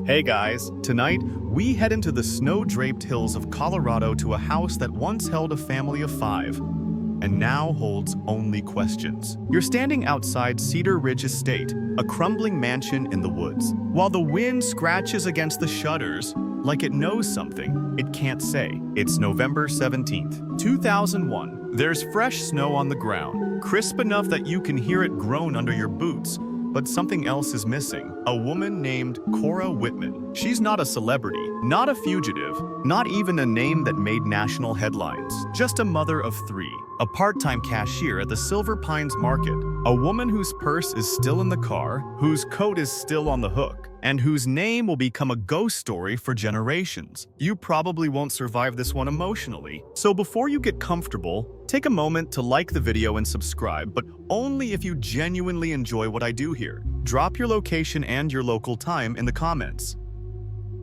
Hey guys, tonight we head into the snow-draped hills of Colorado to a house that once held a family of 5 and now holds only questions. You're standing outside Cedar Ridge Estate, a crumbling mansion in the woods. While the wind scratches against the shutters like it knows something it can't say. It's November 17th, 2001. There's fresh snow on the ground, crisp enough that you can hear it groan under your boots. But something else is missing. A woman named Cora Whitman. She's not a celebrity, not a fugitive, not even a name that made national headlines. Just a mother of 3, a part-time cashier at the Silver Pines Market. A woman whose purse is still in the car, whose coat is still on the hook, and whose name will become a ghost story for generations. You probably won't survive this one emotionally. So before you get comfortable, take a moment to like the video and subscribe, but only if you genuinely enjoy what I do here. Drop your location and your local time in the comments.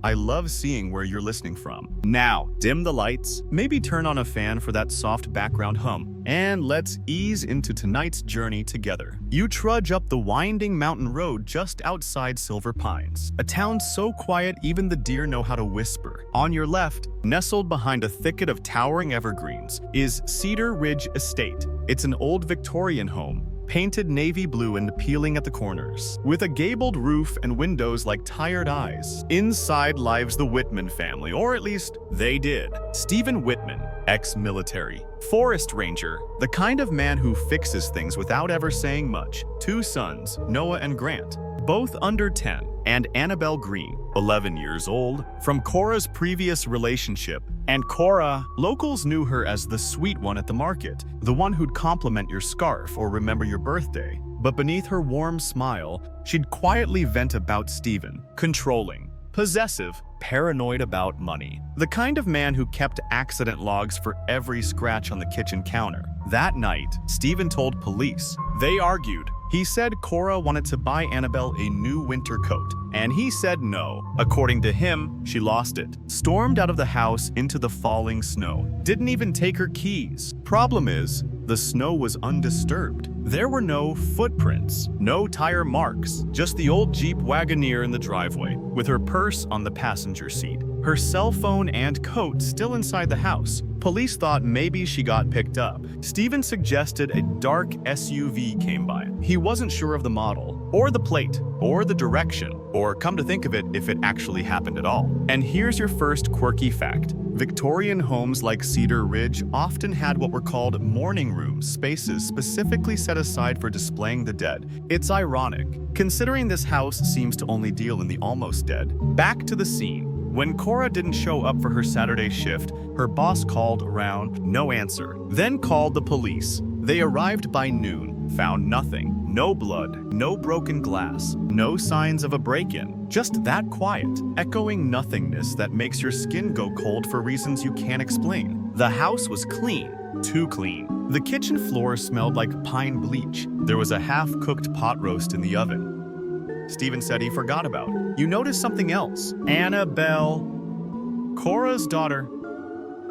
I love seeing where you're listening from. Now, dim the lights, maybe turn on a fan for that soft background hum, and let's ease into tonight's journey together. You trudge up the winding mountain road just outside Silver Pines, a town so quiet even the deer know how to whisper. On your left, nestled behind a thicket of towering evergreens, is Cedar Ridge Estate. It's an old Victorian home, painted navy blue and peeling at the corners, with a gabled roof and windows like tired eyes. Inside lives the Whitman family, or at least they did. Stephen Whitman, ex-military, forest ranger, the kind of man who fixes things without ever saying much. 2 sons, Noah and Grant, both under 10, and Annabelle Green, 11 years old, from Cora's previous relationship. And Cora, locals knew her as the sweet one at the market, the one who'd compliment your scarf or remember your birthday. But beneath her warm smile, she'd quietly vent about Stephen, controlling, possessive, paranoid about money. The kind of man who kept accident logs for every scratch on the kitchen counter. That night, Stephen told police. They argued. He said Cora wanted to buy Annabelle a new winter coat, and he said no. According to him, she lost it. Stormed out of the house into the falling snow. Didn't even take her keys. Problem is, the snow was undisturbed. There were no footprints, no tire marks, just the old Jeep Wagoneer in the driveway, with her purse on the passenger seat. Her cell phone and coat still inside the house. Police thought maybe she got picked up. Stephen suggested a dark SUV came by. He wasn't sure of the model, or the plate, or the direction, or come to think of it, if it actually happened at all. And here's your first quirky fact. Victorian homes like Cedar Ridge often had what were called mourning rooms, spaces specifically set aside for displaying the dead. It's ironic, considering this house seems to only deal in the almost dead. Back to the scene. When Cora didn't show up for her Saturday shift, her boss called around, no answer. Then called the police. They arrived by noon, found nothing. No blood, no broken glass, no signs of a break-in. Just that quiet, echoing nothingness that makes your skin go cold for reasons you can't explain. The house was clean, too clean. The kitchen floor smelled like pine bleach. There was a half-cooked pot roast in the oven Stephen said he forgot about. You notice something else. Annabelle, Cora's daughter.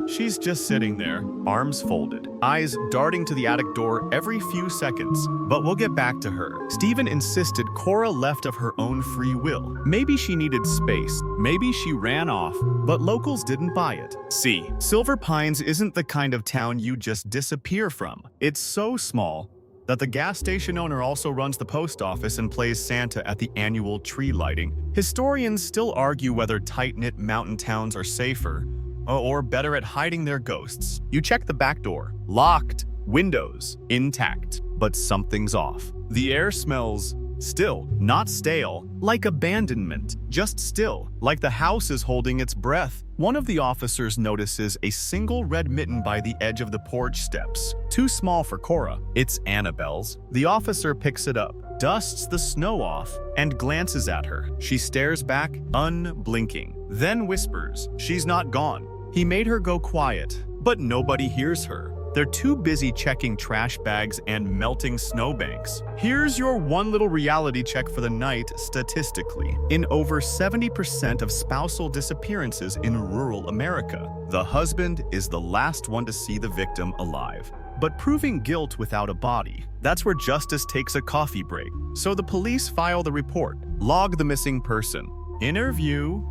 She's just sitting there, arms folded, eyes darting to the attic door every few seconds. But we'll get back to her. Stephen insisted Cora left of her own free will. Maybe she needed space, maybe she ran off, but locals didn't buy it. See, Silver Pines isn't the kind of town you just disappear from. It's so small that the gas station owner also runs the post office and plays Santa at the annual tree lighting. Historians still argue whether tight-knit mountain towns are safer or better at hiding their ghosts. You check the back door, locked, windows intact, but something's off. The air smells still, not stale, like abandonment, just still, like the house is holding its breath. One of the officers notices a single red mitten by the edge of the porch steps. Too small for Cora. It's Annabelle's. The officer picks it up, dusts the snow off, and glances at her. She stares back, unblinking, then whispers, "She's not gone." He made her go quiet, but nobody hears her. They're too busy checking trash bags and melting snowbanks. Here's your one little reality check for the night statistically. In over 70% of spousal disappearances in rural America, the husband is the last one to see the victim alive. But proving guilt without a body, that's where justice takes a coffee break. So the police file the report, log the missing person, Interview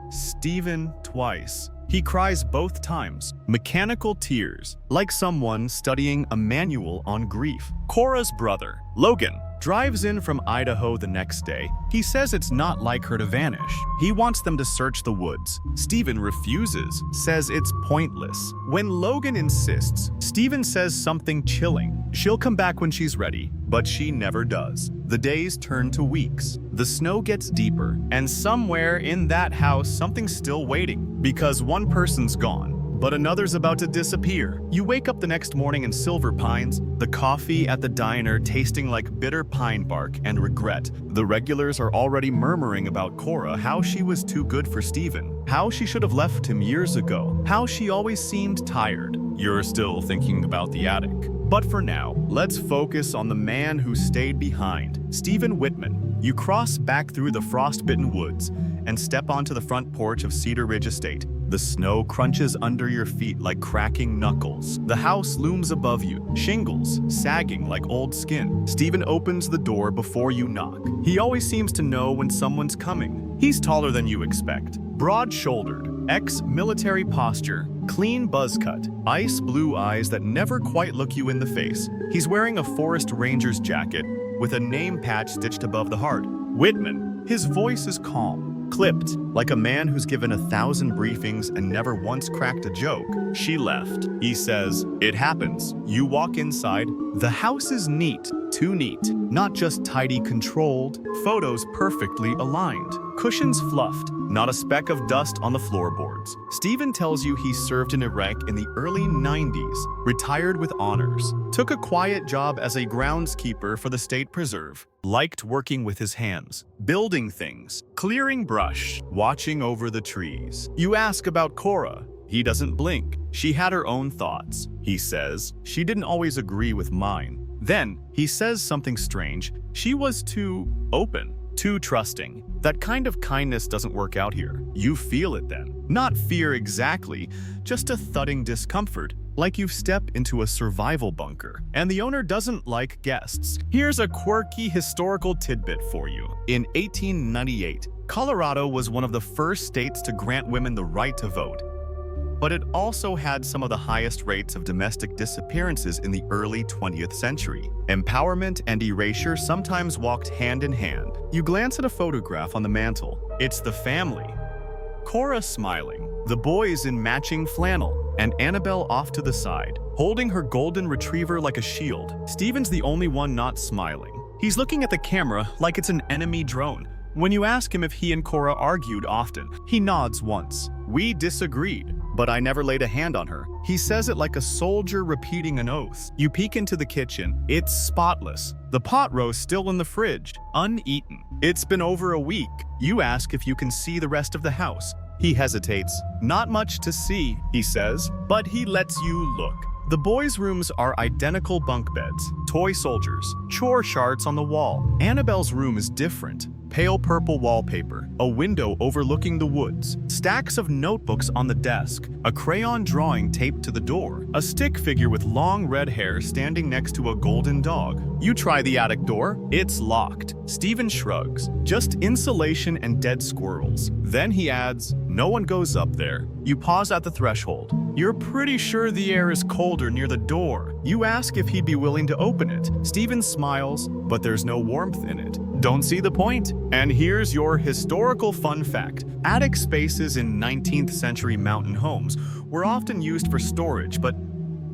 Stephen twice. He cries both times, mechanical tears, like someone studying a manual on grief. Cora's brother, Logan, drives in from Idaho the next day. He says it's not like her to vanish. He wants them to search the woods. Stephen refuses, says it's pointless. When Logan insists, Stephen says something chilling. She'll come back when she's ready, but she never does. The days turn to weeks. The snow gets deeper, and somewhere in that house, something's still waiting. Because one person's gone, but another's about to disappear. You wake up the next morning in Silver Pines, the coffee at the diner tasting like bitter pine bark and regret. The regulars are already murmuring about Cora, how she was too good for Stephen, how she should have left him years ago, how she always seemed tired. You're still thinking about the attic. But for now, let's focus on the man who stayed behind, Stephen Whitman. You cross back through the frost-bitten woods and step onto the front porch of Cedar Ridge Estate. The snow crunches under your feet like cracking knuckles. The house looms above you, shingles sagging like old skin. Stephen opens the door before you knock. He always seems to know when someone's coming. He's taller than you expect. Broad-shouldered, ex-military posture, clean buzz cut, ice blue eyes that never quite look you in the face. He's wearing a Forest Ranger's jacket with a name patch stitched above the heart. Whitman. His voice is calm, clipped, like a man who's given 1,000 briefings and never once cracked a joke. She left. He says, "It happens." You walk inside. The house is neat, too neat. Not just tidy controlled, photos perfectly aligned. Cushions fluffed, not a speck of dust on the floorboards. Stephen tells you he served in Iraq in the early 90s, retired with honors, took a quiet job as a groundskeeper for the state preserve, liked working with his hands, building things, clearing brush, watching over the trees. You ask about Cora. He doesn't blink. She had her own thoughts. He says, she didn't always agree with mine. Then, he says something strange. She was too open, too trusting. That kind of kindness doesn't work out here. You feel it then. Not fear exactly, just a thudding discomfort, like you've stepped into a survival bunker. And the owner doesn't like guests. Here's a quirky historical tidbit for you. In 1898, Colorado was one of the first states to grant women the right to vote. But it also had some of the highest rates of domestic disappearances in the early 20th century. Empowerment and erasure sometimes walked hand in hand. You glance at a photograph on the mantle. It's the family. Cora smiling, the boys in matching flannel, and Annabelle off to the side, holding her golden retriever like a shield. Stephen's the only one not smiling. He's looking at the camera like it's an enemy drone. When you ask him if he and Cora argued often, he nods once. We disagreed, but I never laid a hand on her. He says it like a soldier repeating an oath. You peek into the kitchen. It's spotless. The pot roast still in the fridge, uneaten. It's been over a week. You ask if you can see the rest of the house. He hesitates. Not much to see, he says, but he lets you look. The boys' rooms are identical bunk beds, toy soldiers, chore charts on the wall. Annabelle's room is different. Pale purple wallpaper, a window overlooking the woods, stacks of notebooks on the desk, a crayon drawing taped to the door, a stick figure with long red hair standing next to a golden dog. You try the attic door. It's locked. Stephen shrugs. Just insulation and dead squirrels. Then he adds, no one goes up there. You pause at the threshold. You're pretty sure the air is colder near the door. You ask if he'd be willing to open it. Stephen smiles, but there's no warmth in it. Don't see the point? And here's your historical fun fact. Attic spaces in 19th century mountain homes were often used for storage, but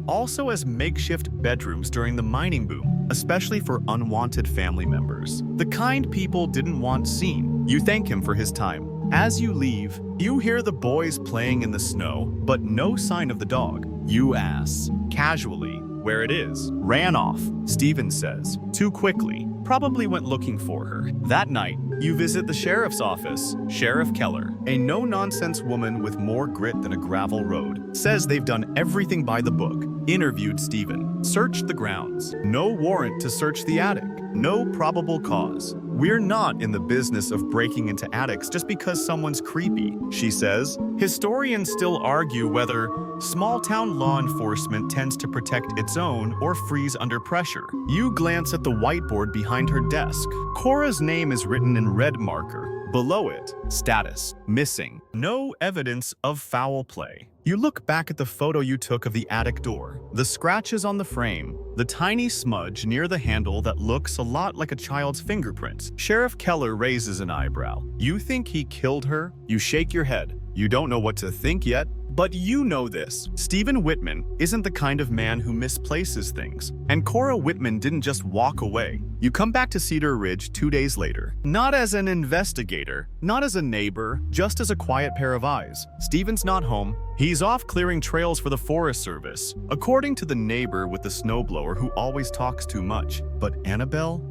also as makeshift bedrooms during the mining boom, especially for unwanted family members. The kind people didn't want seen. You thank him for his time. As you leave, you hear the boys playing in the snow, but no sign of the dog. You ask, casually, where it is. Ran off, Stephen says, too quickly. Probably went looking for her. That night, you visit the sheriff's office. Sheriff Keller, a no-nonsense woman with more grit than a gravel road, says they've done everything by the book. Interviewed Stephen. Searched the grounds. No warrant to search the attic. No probable cause. We're not in the business of breaking into attics just because someone's creepy, she says. Historians still argue whether small-town law enforcement tends to protect its own or freeze under pressure. You glance at the whiteboard behind her desk. Cora's name is written in red marker, Below it, status, missing. No evidence of foul play. You look back at the photo you took of the attic door, the scratches on the frame, the tiny smudge near the handle that looks a lot like a child's fingerprints. Sheriff Keller raises an eyebrow. You think he killed her? You shake your head. You don't know what to think yet, but you know this. Stephen Whitman isn't the kind of man who misplaces things. And Cora Whitman didn't just walk away. You come back to Cedar Ridge 2 days later, not as an investigator, not as a neighbor, just as a quiet pair of eyes. Stephen's not home. He's off clearing trails for the Forest Service, according to the neighbor with the snowblower who always talks too much. But Annabelle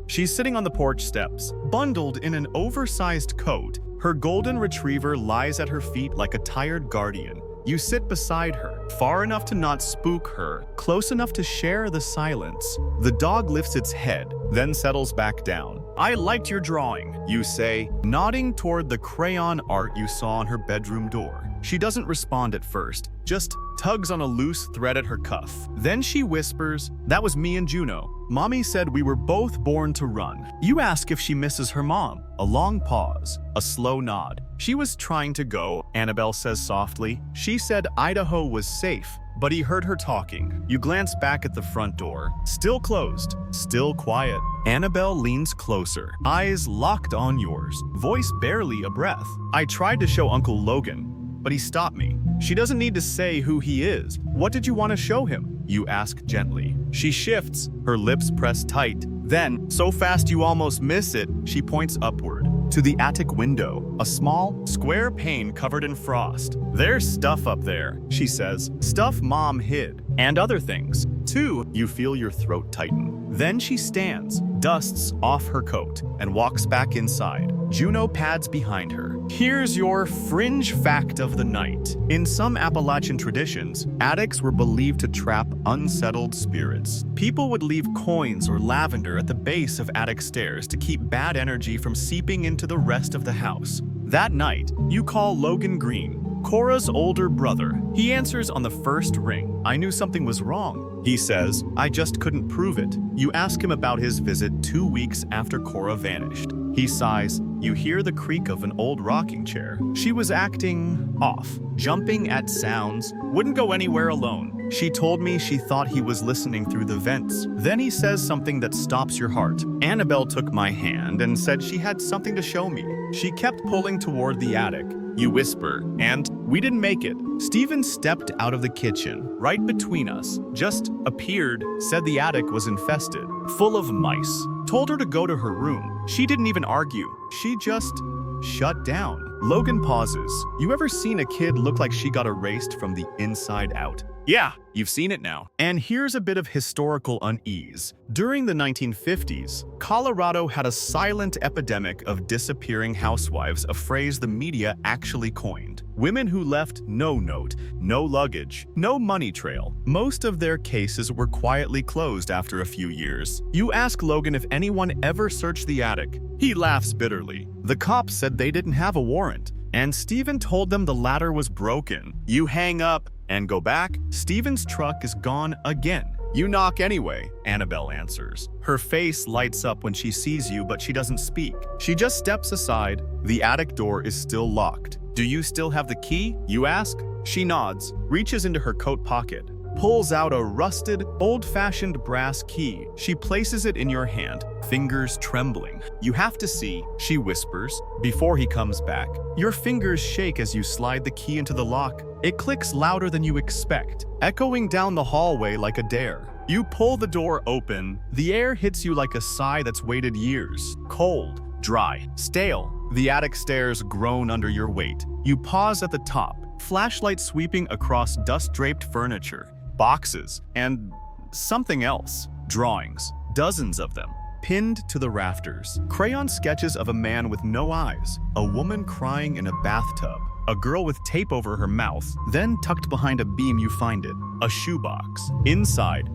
she's sitting on the porch steps, bundled in an oversized coat. Her golden retriever lies at her feet like a tired guardian. You sit beside her, far enough to not spook her, close enough to share the silence. The dog lifts its head, then settles back down. I liked your drawing, you say, nodding toward the crayon art you saw on her bedroom door. She doesn't respond at first, just tugs on a loose thread at her cuff. Then she whispers, "That was me and Juno. Mommy said we were both born to run." You ask if she misses her mom. A long pause, a slow nod. "She was trying to go," Annabelle says softly. "She said Idaho was safe." But he heard her talking. You glance back at the front door. Still closed, still quiet. Annabelle leans closer, eyes locked on yours, voice barely a breath. "I tried to show Uncle Logan, but he stopped me." She doesn't need to say who he is. "What did you want to show him?" you ask gently. She shifts, her lips pressed tight. Then, so fast you almost miss it, she points upward, to the attic window, a small, square pane covered in frost. "There's stuff up there," she says. "Stuff Mom hid. And other things, too." You feel your throat tighten. Then she stands, dusts off her coat, and walks back inside. Juno pads behind her. Here's your fringe fact of the night. In some Appalachian traditions, attics were believed to trap unsettled spirits. People would leave coins or lavender at the base of attic stairs to keep bad energy from seeping into the rest of the house. That night, you call Logan Green, Cora's older brother. He answers on the first ring. "I knew something was wrong," he says. "I just couldn't prove it." You ask him about his visit 2 weeks after Cora vanished. He sighs. You hear the creak of an old rocking chair. "She was acting off, jumping at sounds, wouldn't go anywhere alone. She told me she thought he was listening through the vents." Then he says something that stops your heart. "Annabelle took my hand and said she had something to show me. She kept pulling toward the attic." You whisper, "And we didn't make it." Stephen stepped out of the kitchen, right between us, just appeared, said the attic was infested, full of mice. Told her to go to her room. She didn't even argue. She just shut down. Logan pauses. You ever seen a kid look like she got erased from the inside out? Yeah, you've seen it now. And here's a bit of historical unease. During the 1950s, Colorado had a silent epidemic of disappearing housewives, a phrase the media actually coined. Women who left no note, no luggage, no money trail. Most of their cases were quietly closed after a few years. You ask Logan if anyone ever searched the attic. He laughs bitterly. The cops said they didn't have a warrant, and Stephen told them the ladder was broken. You hang up and go back. Stephen's truck is gone again. You knock anyway, Annabelle answers. Her face lights up when she sees you, but she doesn't speak. She just steps aside. The attic door is still locked. "Do you still have the key?" you ask. She nods, reaches into her coat pocket, pulls out a rusted, old-fashioned brass key. She places it in your hand, fingers trembling. "You have to see," she whispers, before he comes back. Your fingers shake as you slide the key into the lock. It clicks louder than you expect, echoing down the hallway like a dare. You pull the door open. The air hits you like a sigh that's waited years. Cold, dry, stale. The attic stairs groan under your weight. You pause at the top, flashlight sweeping across dust-draped furniture, boxes, and something else. Drawings, dozens of them, pinned to the rafters. Crayon sketches of a man with no eyes, a woman crying in a bathtub, a girl with tape over her mouth. Then, tucked behind a beam, you find it, a shoebox. Inside,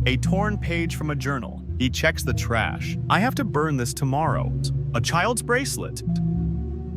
a torn page from a journal. He checks the trash. "I have to burn this tomorrow." A child's bracelet.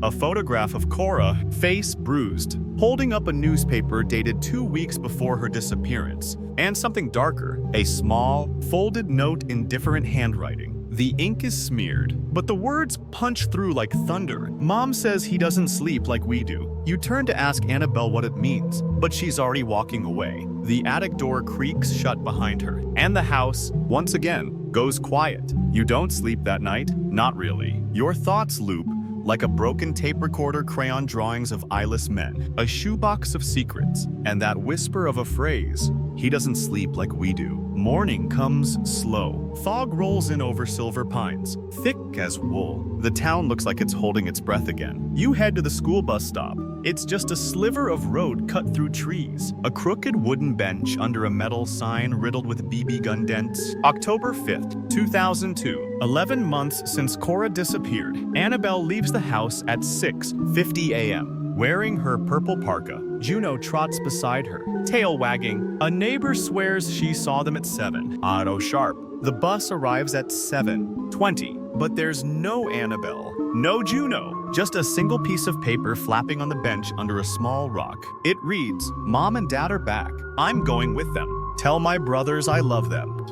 A photograph of Cora, face bruised, holding up a newspaper dated 2 weeks before her disappearance. And something darker, a small, folded note in different handwriting. The ink is smeared, but the words punch through like thunder. Mom says he doesn't sleep like we do. You turn to ask Annabelle what it means, but she's already walking away. The attic door creaks shut behind her, and the house, once again, goes quiet. You don't sleep that night? Not really. Your thoughts loop like a broken tape recorder crayon drawings of eyeless men, a shoebox of secrets, and that whisper of a phrase, he doesn't sleep like we do. Morning comes slow. Fog rolls in over Silver Pines, thick as wool. The town looks like it's holding its breath again. You head to the school bus stop. It's just a sliver of road cut through trees, a crooked wooden bench under a metal sign riddled with BB gun dents. October 5th, 2002. 11 months since Cora disappeared, Annabelle leaves the house at 6:50 a.m. Wearing her purple parka, Juno trots beside her, tail wagging. A neighbor swears she saw them at 7. Auto sharp. The bus arrives at 7:20, but there's no Annabelle, no Juno, just a single piece of paper flapping on the bench under a small rock. It reads, "Mom and Dad are back. I'm going with them. Tell my brothers I love them."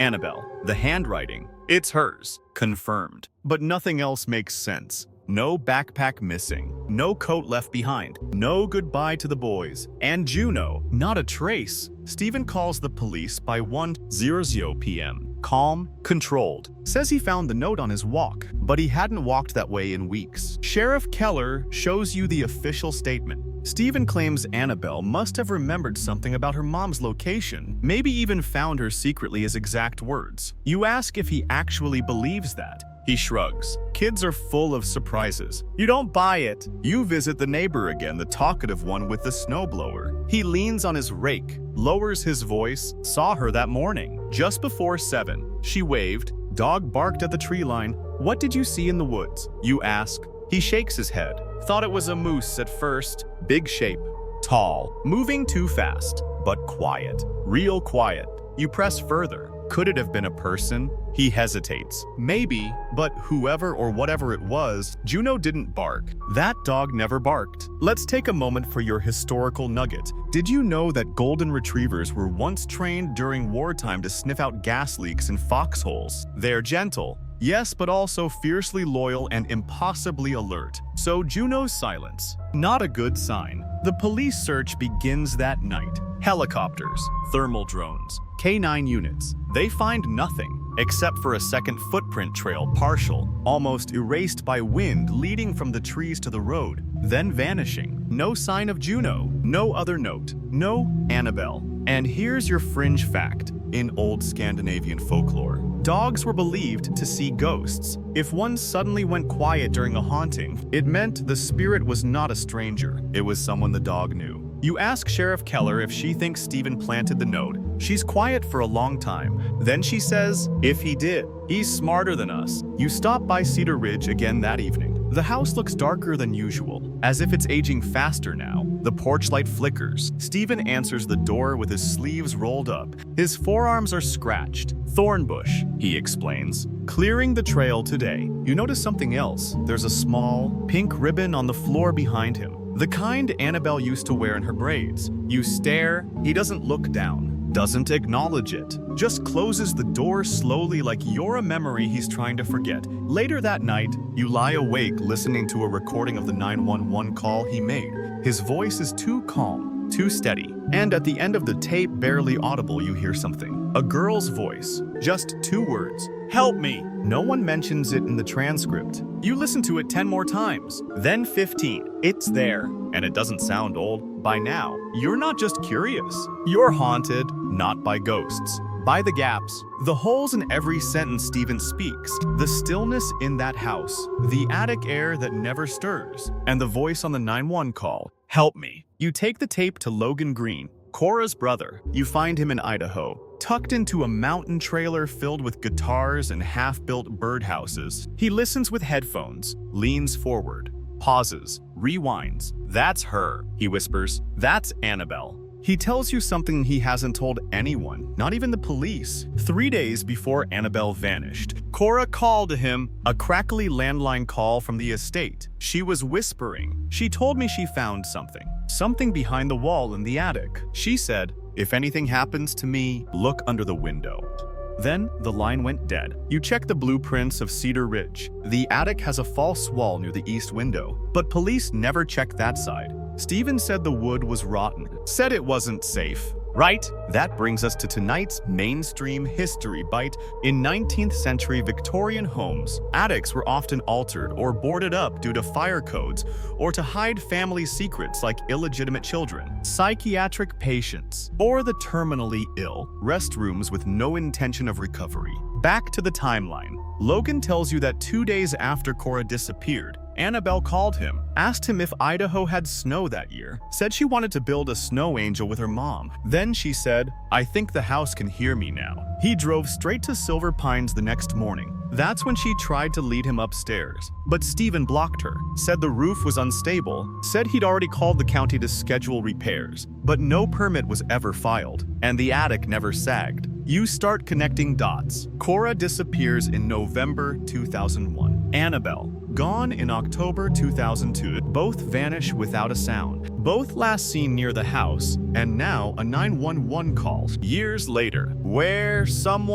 Annabelle. The handwriting. It's hers. Confirmed. But nothing else makes sense. No backpack missing. No coat left behind. No goodbye to the boys. And Juno. Not a trace. Stephen calls the police by 1:00 p.m. Calm, controlled. Says he found the note on his walk, but he hadn't walked that way in weeks. Sheriff Keller shows you the official statement. Stephen claims Annabelle must have remembered something about her mom's location, maybe even found her secretly his exact words. You ask if he actually believes that. He shrugs. Kids are full of surprises. You don't buy it. You visit the neighbor again, the talkative one with the snowblower. He leans on his rake, lowers his voice. Saw her that morning, just before 7. She waved. Dog barked at the tree line. What did you see in the woods? You ask. He shakes his head. Thought it was a moose at first. Big shape. Tall. Moving too fast. But quiet. Real quiet. You press further. Could it have been a person? He hesitates. Maybe, but whoever or whatever it was, Juno didn't bark. That dog never barked. Let's take a moment for your historical nugget. Did you know that golden retrievers were once trained during wartime to sniff out gas leaks in foxholes? They're gentle, yes, but also fiercely loyal and impossibly alert. So Juno's silence, not a good sign. The police search begins that night. Helicopters, thermal drones, K9 units. They find nothing, except for a second footprint trail, partial, almost erased by wind, leading from the trees to the road, then vanishing. No sign of Juno, no other note, no Annabelle. And here's your fringe fact in old Scandinavian folklore. Dogs were believed to see ghosts. If one suddenly went quiet during a haunting, it meant the spirit was not a stranger. It was someone the dog knew. You ask Sheriff Keller if she thinks Stephen planted the note. She's quiet for a long time. Then she says, if he did, he's smarter than us. You stop by Cedar Ridge again that evening. The house looks darker than usual, as if it's aging faster now. The porch light flickers. Stephen answers the door with his sleeves rolled up. His forearms are scratched. Thorn bush, he explains. Clearing the trail today. You notice something else. There's a small, pink ribbon on the floor behind him. The kind Annabelle used to wear in her braids. You stare. He doesn't look down. Doesn't acknowledge it. Just closes the door slowly like you're a memory he's trying to forget. Later that night, you lie awake listening to a recording of the 911 call he made. His voice is too calm, too steady. And at the end of the tape, barely audible, you hear something. A girl's voice. Just 2 words. Help me. No one mentions it in the transcript. You listen to it 10 more times. Then 15. It's there. And it doesn't sound old. By now, you're not just curious. You're haunted, not by ghosts, by the gaps, the holes in every sentence Stephen speaks, the stillness in that house, the attic air that never stirs, and the voice on the 911 call, help me. You take the tape to Logan Green, Cora's brother. You find him in Idaho, tucked into a mountain trailer filled with guitars and half-built birdhouses. He listens with headphones, leans forward, pauses, rewinds. That's her, he whispers. That's Annabelle. He tells you something he hasn't told anyone, not even the police. 3 days before Annabelle vanished, Cora called to him, a crackly landline call from the estate. She was whispering. She told me she found something behind the wall in the attic. She said, if anything happens to me, look under the window. Then the line went dead. You check the blueprints of Cedar Ridge. The attic has a false wall near the east window, but police never checked that side. Steven said the wood was rotten, said it wasn't safe. Right? That brings us to tonight's mainstream history bite. In 19th century Victorian homes, attics were often altered or boarded up due to fire codes or to hide family secrets like illegitimate children, psychiatric patients, or the terminally ill, restrooms with no intention of recovery. Back to the timeline. Logan tells you that 2 days after Cora disappeared, Annabelle called him, asked him if Idaho had snow that year, said she wanted to build a snow angel with her mom. Then she said, "I think the house can hear me now." He drove straight to Silver Pines the next morning. That's when she tried to lead him upstairs, but Steven blocked her, said the roof was unstable, said he'd already called the county to schedule repairs, but no permit was ever filed, and the attic never sagged. You start connecting dots. Cora disappears in November 2001. Annabelle, gone in October 2002. Both vanish without a sound. Both last seen near the house, and now a 911 call. Years later, where some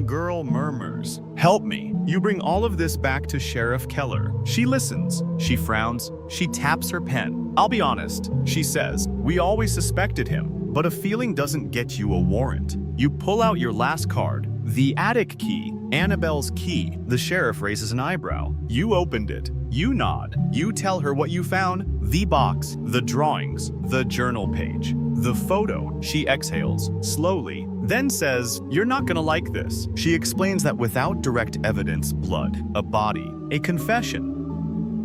girl murmurs, "Help me." You bring all of this back to Sheriff Keller. She listens. She frowns. She taps her pen. "I'll be honest," she says. "We always suspected him, but a feeling doesn't get you a warrant." You pull out your last card, the attic key, Annabelle's key. The sheriff raises an eyebrow. You opened it. You nod. You tell her what you found: the box, the drawings, the journal page, the photo. She exhales, slowly, then says, "You're not gonna like this." She explains that without direct evidence, blood, a body, a confession,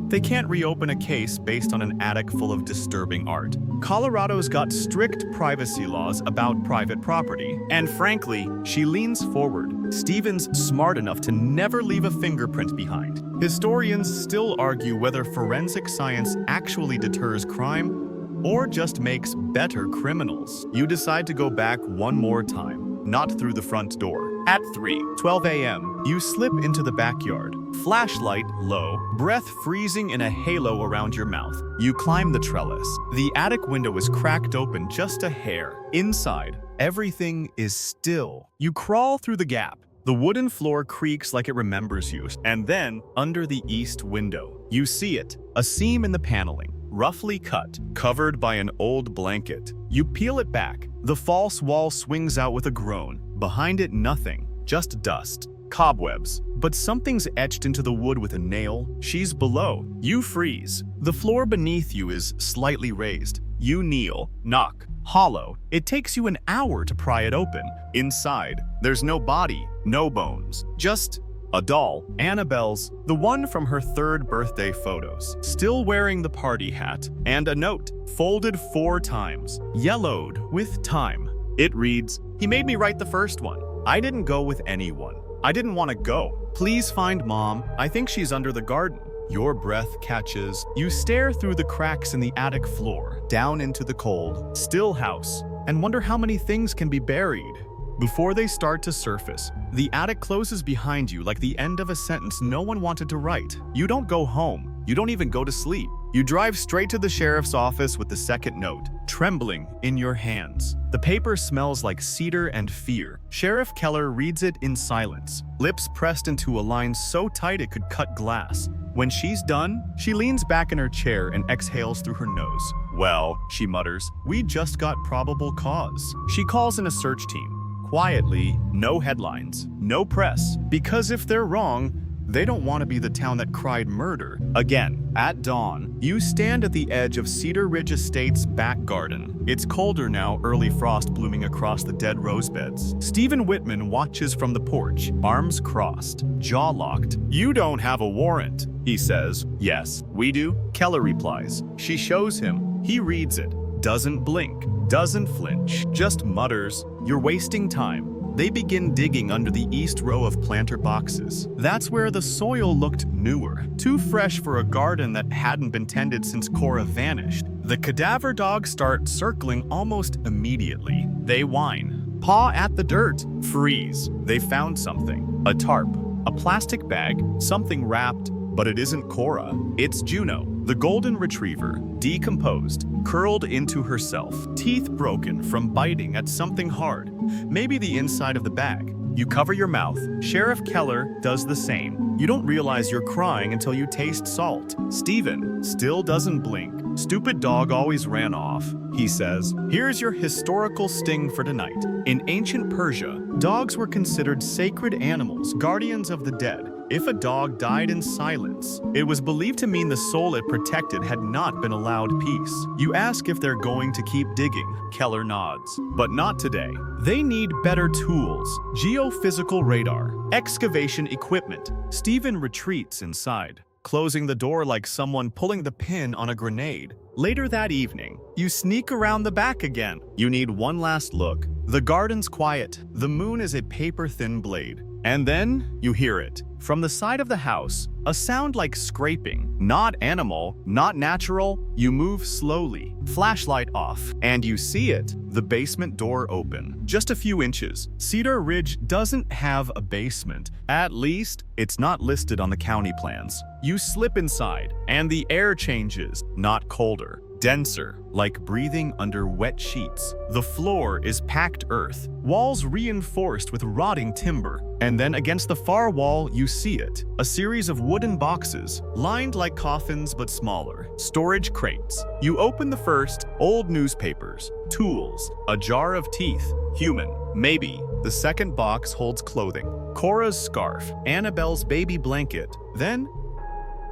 they can't reopen a case based on an attic full of disturbing art. Colorado's got strict privacy laws about private property. And frankly, she leans forward. Steven's smart enough to never leave a fingerprint behind. Historians still argue whether forensic science actually deters crime or just makes better criminals. You decide to go back one more time, not through the front door. At 3:12 a.m., you slip into the backyard. Flashlight low, breath freezing in a halo around your mouth. You climb the trellis. The attic window is cracked open just a hair. Inside, everything is still. You crawl through the gap. The wooden floor creaks like it remembers you. And then, under the east window, you see it, a seam in the paneling, roughly cut, covered by an old blanket. You peel it back. The false wall swings out with a groan. Behind it, nothing, just dust, cobwebs. But something's etched into the wood with a nail. She's below. You freeze. The floor beneath you is slightly raised. You kneel, knock, hollow. It takes you an hour to pry it open. Inside, there's no body, no bones, just a doll, Annabelle's, the one from her 3rd birthday photos, still wearing the party hat, and a note, folded 4 times, yellowed with time. It reads, "He made me write the first one. I didn't go with anyone. I didn't want to go. Please find Mom. I think she's under the garden." Your breath catches. You stare through the cracks in the attic floor, down into the cold, still house, and wonder how many things can be buried before they start to surface. The attic closes behind you like the end of a sentence no one wanted to write. You don't go home. You don't even go to sleep. You drive straight to the sheriff's office with the second note, trembling in your hands. The paper smells like cedar and fear. Sheriff Keller reads it in silence, lips pressed into a line so tight it could cut glass. When she's done, she leans back in her chair and exhales through her nose. "Well," she mutters, "we just got probable cause." She calls in a search team. Quietly, no headlines, no press, because if they're wrong, they don't want to be the town that cried murder. Again, at dawn, you stand at the edge of Cedar Ridge Estate's back garden. It's colder now, early frost blooming across the dead rose beds. Stephen Whitman watches from the porch, arms crossed, jaw locked. "You don't have a warrant," he says. "Yes, we do," Keller replies. She shows him. He reads it, doesn't blink, doesn't flinch, just mutters, "You're wasting time." They begin digging under the east row of planter boxes. That's where the soil looked newer, too fresh for a garden that hadn't been tended since Cora vanished. The cadaver dogs start circling almost immediately. They whine, paw at the dirt, freeze. They found something, a tarp, a plastic bag, something wrapped, but it isn't Cora. It's Juno, the golden retriever, decomposed, curled into herself, teeth broken from biting at something hard, maybe the inside of the bag. You cover your mouth. Sheriff Keller does the same. You don't realize you're crying until you taste salt. Steven still doesn't blink. Stupid dog always ran off, he says. Here's your historical sting for tonight. In ancient Persia, dogs were considered sacred animals, guardians of the dead. If a dog died in silence, it was believed to mean the soul it protected had not been allowed peace. You ask if they're going to keep digging. Keller nods. But not today. They need better tools. Geophysical radar. Excavation equipment. Steven retreats inside, closing the door like someone pulling the pin on a grenade. Later that evening, you sneak around the back again. You need one last look. The garden's quiet. The moon is a paper-thin blade. And then you hear it. From the side of the house, a sound like scraping. Not animal, not natural. You move slowly, flashlight off, and you see it. The basement door open. Just a few inches. Cedar Ridge doesn't have a basement. At least, it's not listed on the county plans. You slip inside, and the air changes, not colder. Denser, like breathing under wet sheets. The floor is packed earth, walls reinforced with rotting timber. And then against the far wall, you see it. A series of wooden boxes, lined like coffins but smaller. Storage crates. You open the first, old newspapers, tools, a jar of teeth, human, maybe. The second box holds clothing. Cora's scarf, Annabelle's baby blanket. Then,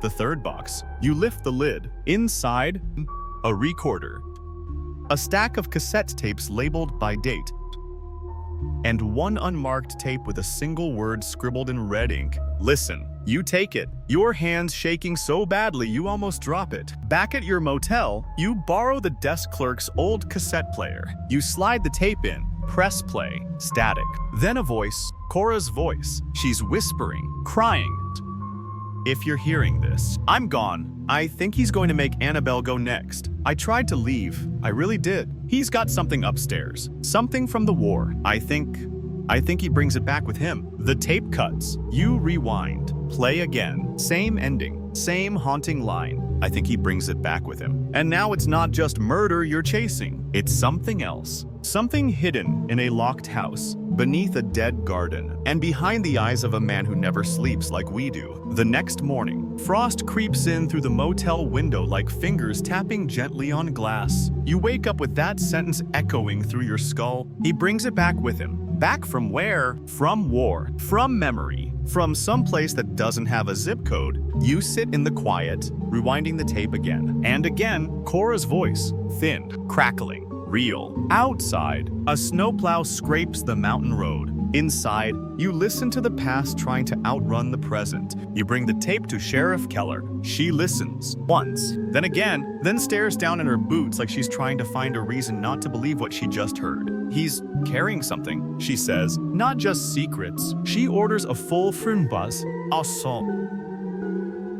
the third box. You lift the lid. Inside, a recorder, a stack of cassette tapes labeled by date, and one unmarked tape with a single word scribbled in red ink. Listen. You take it, your hands shaking so badly you almost drop it. Back at your motel, you borrow the desk clerk's old cassette player. You slide the tape in, press play, static. Then a voice, Cora's voice. She's whispering, crying. If you're hearing this, I'm gone. I think he's going to make Annabelle go next. I tried to leave. I really did. He's got something upstairs. Something from the war. I think he brings it back with him. The tape cuts. You rewind. Play again. Same ending. Same haunting line. I think he brings it back with him. And now it's not just murder you're chasing. It's something else. Something hidden in a locked house, beneath a dead garden, and behind the eyes of a man who never sleeps like we do. The next morning, frost creeps in through the motel window like fingers tapping gently on glass. You wake up with that sentence echoing through your skull. He brings it back with him. Back from where? From war. From memory. From someplace that doesn't have a zip code. You sit in the quiet, rewinding the tape again. And again, Cora's voice. Thin, crackling. Real. Outside, a snowplow scrapes the mountain road. Inside, you listen to the past trying to outrun the present. You bring the tape to Sheriff Keller. She listens. Once. Then again. Then stares down in her boots like she's trying to find a reason not to believe what she just heard. He's carrying something, she says. Not just secrets. She orders a full frunbus assault.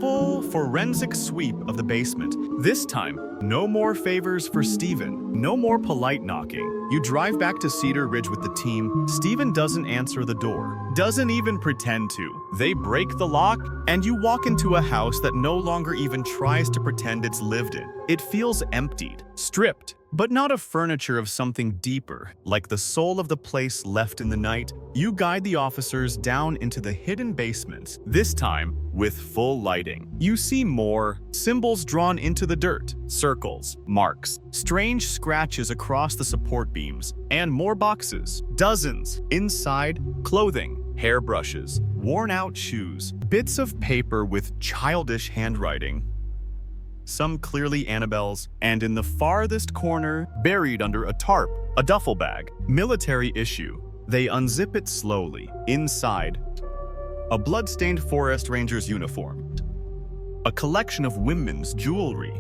Full forensic sweep of the basement. This time, no more favors for Steven. No more polite knocking. You drive back to Cedar Ridge with the team. Steven doesn't answer the door. Doesn't even pretend to. They break the lock, and you walk into a house that no longer even tries to pretend it's lived in. It feels emptied, stripped, but not of furniture, of something deeper, like the soul of the place left in the night. You guide the officers down into the hidden basement, this time with full lighting. You see more symbols drawn into the dirt, circles, marks, strange scratches across the support beams, and more boxes, dozens. Inside, clothing, hairbrushes, worn-out shoes, bits of paper with childish handwriting. Some clearly Annabelle's, and in the farthest corner, buried under a tarp, a duffel bag, military issue. They unzip it slowly. Inside, a blood-stained forest ranger's uniform, a collection of women's jewelry,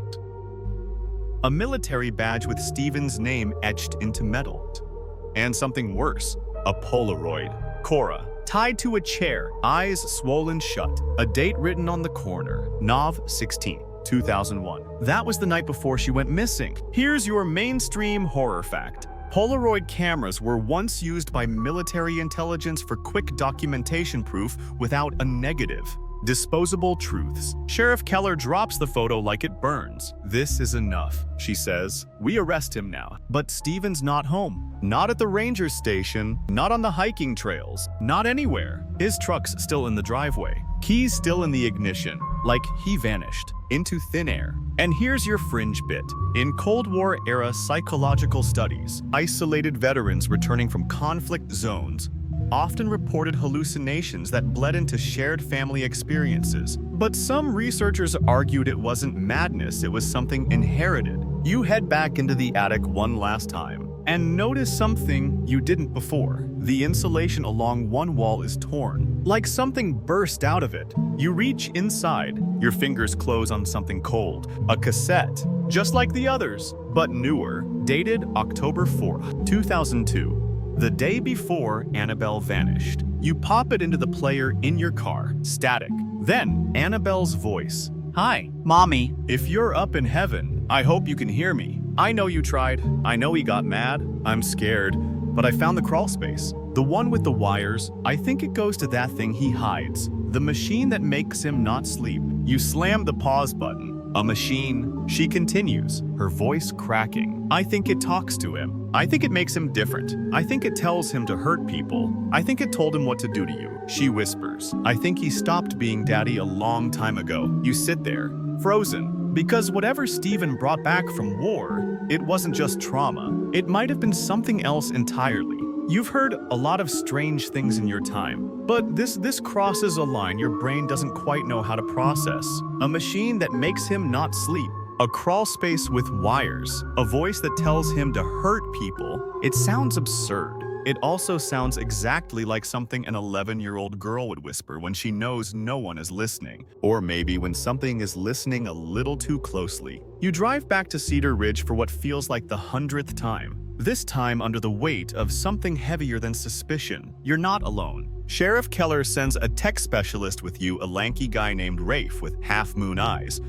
a military badge with Steven's name etched into metal, and something worse, a Polaroid. Cora, tied to a chair, eyes swollen shut, a date written on the corner, Nov 16. 2001. That was the night before she went missing. Here's your mainstream horror fact. Polaroid cameras were once used by military intelligence for quick documentation proof without a negative. Disposable truths. Sheriff Keller drops the photo like it burns. "This is enough," she says. "We arrest him now." But Steven's not home. Not at the ranger station, not on the hiking trails, not anywhere. His truck's still in the driveway. Keys still in the ignition, like he vanished into thin air. And here's your fringe bit. In Cold War-era psychological studies, isolated veterans returning from conflict zones often reported hallucinations that bled into shared family experiences. But some researchers argued it wasn't madness, it was something inherited. You head back into the attic one last time and notice something you didn't before. The insulation along one wall is torn, like something burst out of it. You reach inside, your fingers close on something cold, a cassette, just like the others, but newer, dated October 4th, 2002. The day before Annabelle vanished. You pop it into the player in your car, static. Then, Annabelle's voice. "Hi, Mommy. If you're up in heaven, I hope you can hear me. I know you tried. I know he got mad. I'm scared. But I found the crawl space. The one with the wires. I think it goes to that thing he hides. The machine that makes him not sleep." You slam the pause button. "A machine," she continues, her voice cracking. "I think it talks to him. I think it makes him different. I think it tells him to hurt people. I think it told him what to do to you." She whispers. "I think he stopped being daddy a long time ago." You sit there, frozen, because whatever Steven brought back from war, it wasn't just trauma. It might have been something else entirely. You've heard a lot of strange things in your time, but this crosses a line your brain doesn't quite know how to process. A machine that makes him not sleep. A crawl space with wires. A voice that tells him to hurt people. It sounds absurd. It also sounds exactly like something an 11-year-old girl would whisper when she knows no one is listening. Or maybe when something is listening a little too closely. You drive back to Cedar Ridge for what feels like the 100th time. This time under the weight of something heavier than suspicion. You're not alone. Sheriff Keller sends a tech specialist with you, a lanky guy named Rafe with half-moon eyes,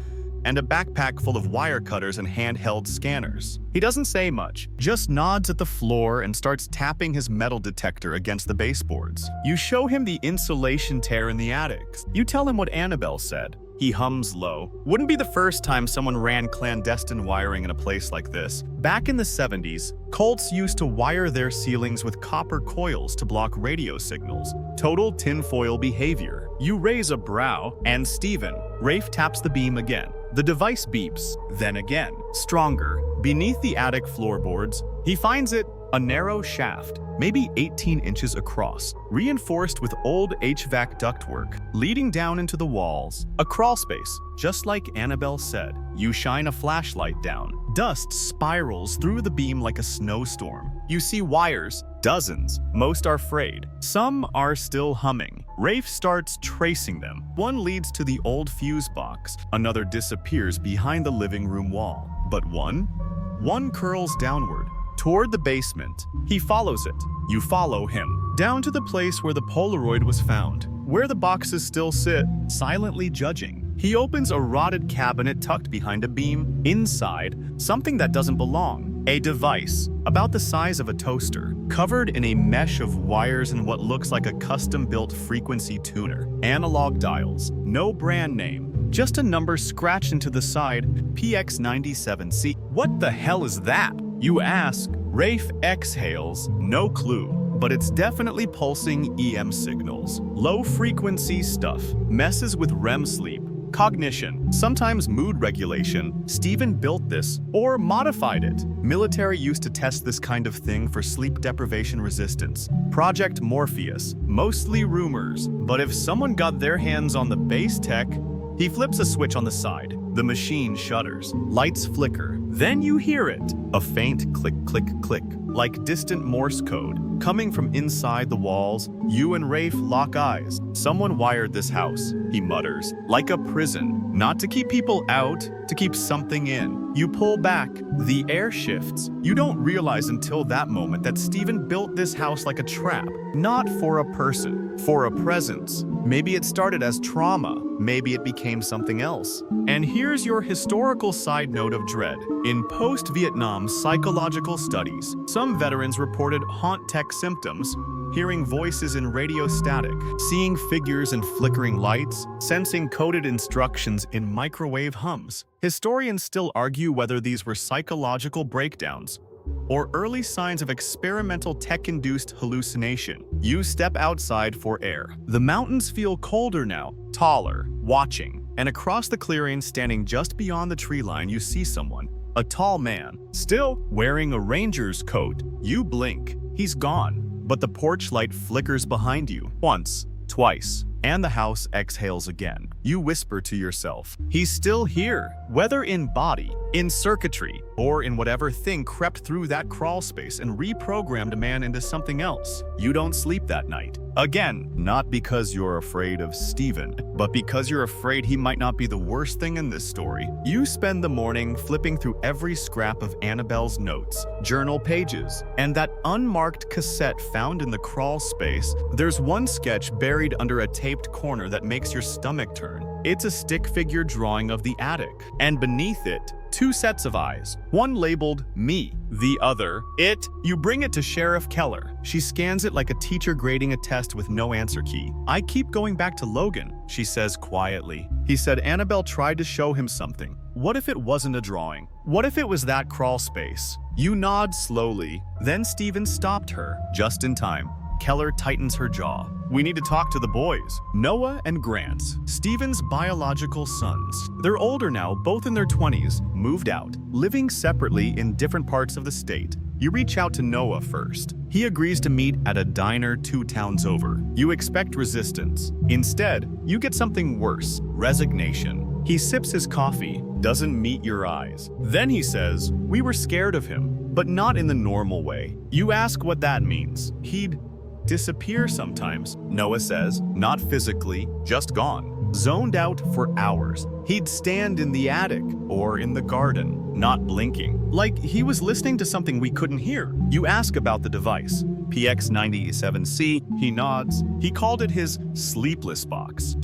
and a backpack full of wire cutters and handheld scanners. He doesn't say much, just nods at the floor and starts tapping his metal detector against the baseboards. You show him the insulation tear in the attic. You tell him what Annabelle said. He hums low. Wouldn't be the first time someone ran clandestine wiring in a place like this. Back in the 70s, cults used to wire their ceilings with copper coils to block radio signals. Total tinfoil behavior. You raise a brow, and Steven. Rafe taps the beam again. The device beeps, then again, stronger. Beneath the attic floorboards, he finds it, a narrow shaft, maybe 18 inches across, reinforced with old HVAC ductwork, leading down into the walls. A crawl space, just like Annabelle said. You shine a flashlight down. Dust spirals through the beam like a snowstorm. You see wires, dozens. Most are frayed. Some are still humming. Rafe starts tracing them. One leads to the old fuse box. Another disappears behind the living room wall. But one curls downward, toward the basement. He follows it. You follow him. Down to the place where the Polaroid was found, where the boxes still sit, silently judging. He opens a rotted cabinet tucked behind a beam. Inside, something that doesn't belong. A device, about the size of a toaster, covered in a mesh of wires and what looks like a custom-built frequency tuner. Analog dials, no brand name, just a number scratched into the side, PX97C. What the hell is that? You ask. Rafe exhales, no clue, but it's definitely pulsing EM signals. Low-frequency stuff, messes with REM sleep, cognition, sometimes mood regulation. Steven built this, or modified it. Military used to test this kind of thing for sleep deprivation resistance. Project Morpheus, mostly rumors, but if someone got their hands on the base tech, he flips a switch on the side. The machine shudders. Lights flicker. Then you hear it. A faint click, click, click, like distant Morse code. Coming from inside the walls, you and Rafe lock eyes. Someone wired this house, he mutters. Like a prison. Not to keep people out, to keep something in. You pull back. The air shifts. You don't realize until that moment that Steven built this house like a trap. Not for a person, for a presence. Maybe it started as trauma. Maybe it became something else. And here's your historical side note of dread. In post-Vietnam psychological studies, some veterans reported haunt tech symptoms, hearing voices in radio static, seeing figures in flickering lights, sensing coded instructions in microwave hums. Historians still argue whether these were psychological breakdowns or early signs of experimental tech-induced hallucination. You step outside for air. The mountains feel colder now, taller, watching, and across the clearing, standing just beyond the tree line, you see someone. A tall man, still wearing a ranger's coat. You blink. He's gone. But the porch light flickers behind you. Once, twice, and the house exhales again. You whisper to yourself, he's still here. Whether in body, in circuitry, or in whatever thing crept through that crawl space and reprogrammed a man into something else. You don't sleep that night. Again, not because you're afraid of Steven, but because you're afraid he might not be the worst thing in this story. You spend the morning flipping through every scrap of Annabelle's notes, journal pages, and that unmarked cassette found in the crawl space. There's one sketch buried under a taped corner that makes your stomach turn. It's a stick figure drawing of the attic, and beneath it, two sets of eyes, one labeled me, the other it. You bring it to Sheriff Keller. She scans it like a teacher grading a test with no answer key. I keep going back to Logan, she says quietly. He said Annabelle tried to show him something. What if it wasn't a drawing? What if it was that crawl space? You nod slowly. Then Steven stopped her, just in time. Keller tightens her jaw. We need to talk to the boys. Noah and Grant, Steven's biological sons. They're older now, both in their 20s, moved out, living separately in different parts of the state. You reach out to Noah first. He agrees to meet at a diner 2 towns over. You expect resistance. Instead, you get something worse, resignation. He sips his coffee, doesn't meet your eyes. Then he says, we were scared of him, but not in the normal way. You ask what that means. He'd disappear sometimes, Noah says, not physically, just gone. Zoned out for hours. He'd stand in the attic or in the garden, not blinking, like he was listening to something we couldn't hear. You ask about the device, PX97C, he nods. He called it his sleepless box.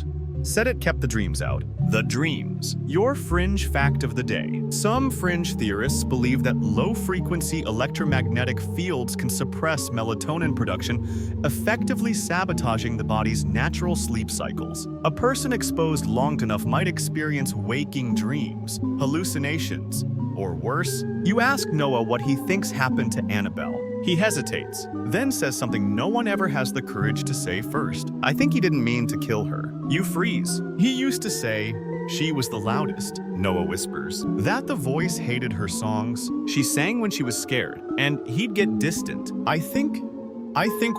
Said it kept the dreams out. The dreams. Your fringe fact of the day. Some fringe theorists believe that low-frequency electromagnetic fields can suppress melatonin production, effectively sabotaging the body's natural sleep cycles. A person exposed long enough might experience waking dreams, hallucinations, or worse. You ask Noah what he thinks happened to Annabelle. He hesitates, then says something no one ever has the courage to say first. I think he didn't mean to kill her. You freeze. He used to say, she was the loudest, Noah whispers. That the voice hated her songs. She sang when she was scared, and he'd get distant. I think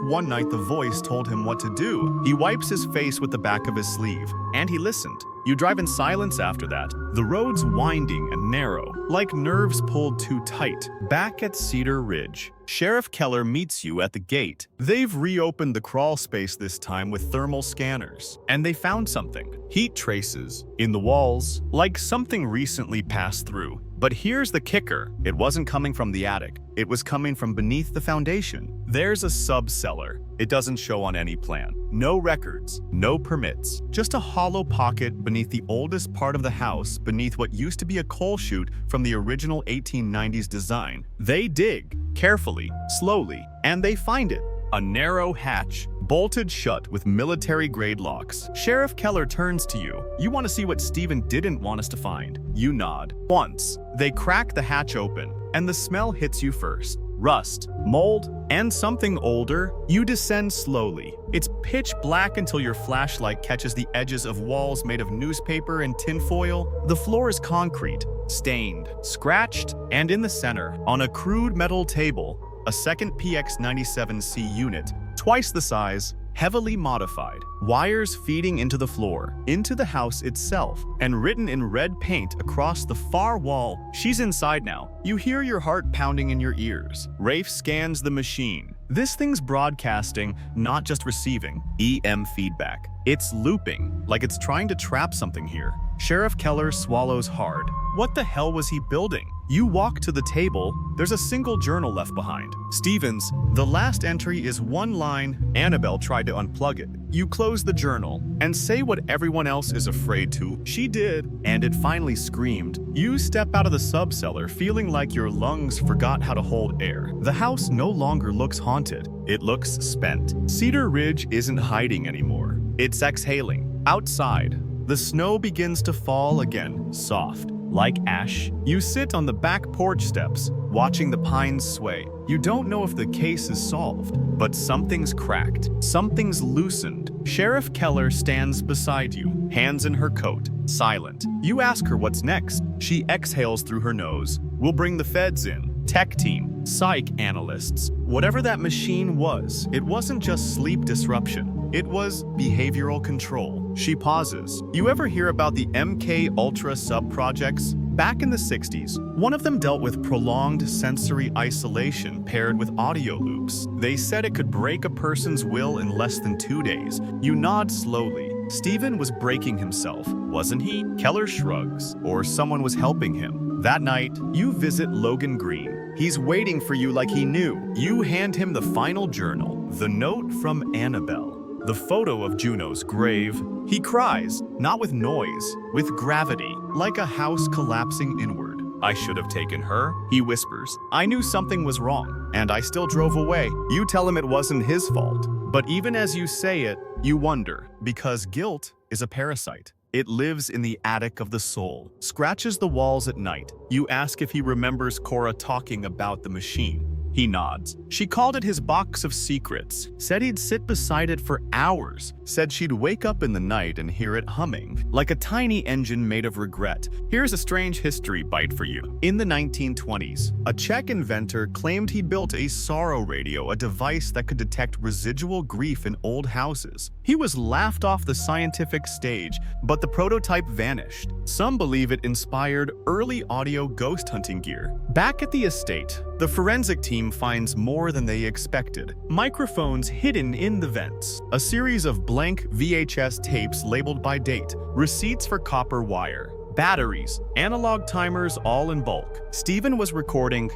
one night the voice told him what to do. He wipes his face with the back of his sleeve, and he listened. You drive in silence after that. The road's winding and narrow, like nerves pulled too tight. Back at Cedar Ridge, Sheriff Keller meets you at the gate. They've reopened the crawl space this time with thermal scanners, and they found something. Heat traces in the walls, like something recently passed through. But here's the kicker. It wasn't coming from the attic. It was coming from beneath the foundation. There's a sub-cellar. It doesn't show on any plan. No records, no permits, just a hollow pocket beneath the oldest part of the house, beneath what used to be a coal chute from the original 1890s design. They dig, carefully, slowly, and they find it. A narrow hatch, bolted shut with military-grade locks. Sheriff Keller turns to you. You want to see what Steven didn't want us to find. You nod. Once, they crack the hatch open, and the smell hits you first. Rust, mold, and something older. You descend slowly. It's pitch black until your flashlight catches the edges of walls made of newspaper and tinfoil. The floor is concrete, stained, scratched, and in the center, on a crude metal table, a second PX97C unit, twice the size, heavily modified. Wires feeding into the floor, into the house itself, and written in red paint across the far wall. She's inside now. You hear your heart pounding in your ears. Rafe scans the machine. This thing's broadcasting, not just receiving, EM feedback. It's looping, like it's trying to trap something here. Sheriff Keller swallows hard. What the hell was he building? You walk to the table. There's a single journal left behind. Stevens, the last entry is one line. Annabelle tried to unplug it. You close the journal and say what everyone else is afraid to. She did, and it finally screamed. You step out of the subcellar feeling like your lungs forgot how to hold air. The house no longer looks haunted. It looks spent. Cedar Ridge isn't hiding anymore. It's exhaling. Outside, the snow begins to fall again, soft, like ash. You sit on the back porch steps, watching the pines sway. You don't know if the case is solved, but something's cracked. Something's loosened. Sheriff Keller stands beside you, hands in her coat, silent. You ask her what's next. She exhales through her nose. We'll bring the feds in. Tech team, psych analysts. Whatever that machine was, it wasn't just sleep disruption. It was behavioral control. She pauses. You ever hear about the MK Ultra sub-projects? Back in the 60s, one of them dealt with prolonged sensory isolation paired with audio loops. They said it could break a person's will in less than 2 days. You nod slowly. Steven was breaking himself, wasn't he? Keller shrugs, or someone was helping him. That night, you visit Logan Green. He's waiting for you like he knew. You hand him the final journal, the note from Annabelle. The photo of Juno's grave. He cries, not with noise, with gravity, like a house collapsing inward. I should have taken her, he whispers. I knew something was wrong, and I still drove away. You tell him it wasn't his fault. But even as you say it, you wonder, because guilt is a parasite. It lives in the attic of the soul, scratches the walls at night. You ask if he remembers Cora talking about the machine. He nods. She called it his box of secrets, said he'd sit beside it for hours, said she'd wake up in the night and hear it humming, like a tiny engine made of regret. Here's a strange history bite for you. In the 1920s, a Czech inventor claimed he'd built a sorrow radio, a device that could detect residual grief in old houses. He was laughed off the scientific stage, but the prototype vanished. Some believe it inspired early audio ghost hunting gear. Back at the estate, the forensic team finds more than they expected. Microphones hidden in the vents, a series of blank VHS tapes labeled by date, receipts for copper wire, batteries, analog timers all in bulk. Steven was recording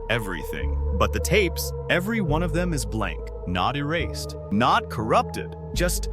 everything. But the tapes, every one of them is blank, not erased, not corrupted, just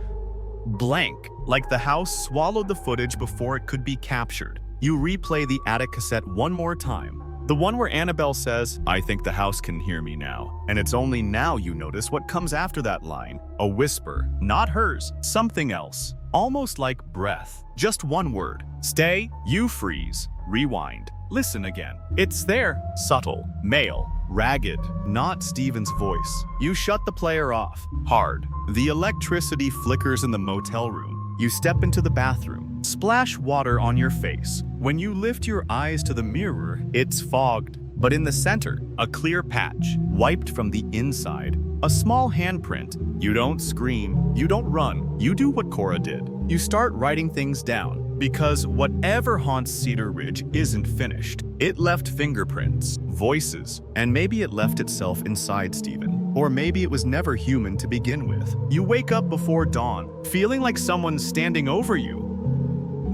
blank, like the house swallowed the footage before it could be captured. You replay the attic cassette one more time. The one where Annabelle says, I think the house can hear me now. And it's only now you notice what comes after that line. A whisper, not hers, something else. Almost like breath. Just one word. Stay, you freeze. Rewind. Listen again. It's there. Subtle. Male. Ragged. Not Steven's voice. You shut the player off. Hard. The electricity flickers in the motel room. You step into the bathroom. Splash water on your face. When you lift your eyes to the mirror, it's fogged. But in the center, a clear patch, wiped from the inside. A small handprint. You don't scream. You don't run. You do what Cora did. You start writing things down. Because whatever haunts Cedar Ridge isn't finished. It left fingerprints, voices, and maybe it left itself inside Steven. Or maybe it was never human to begin with. You wake up before dawn, feeling like someone's standing over you.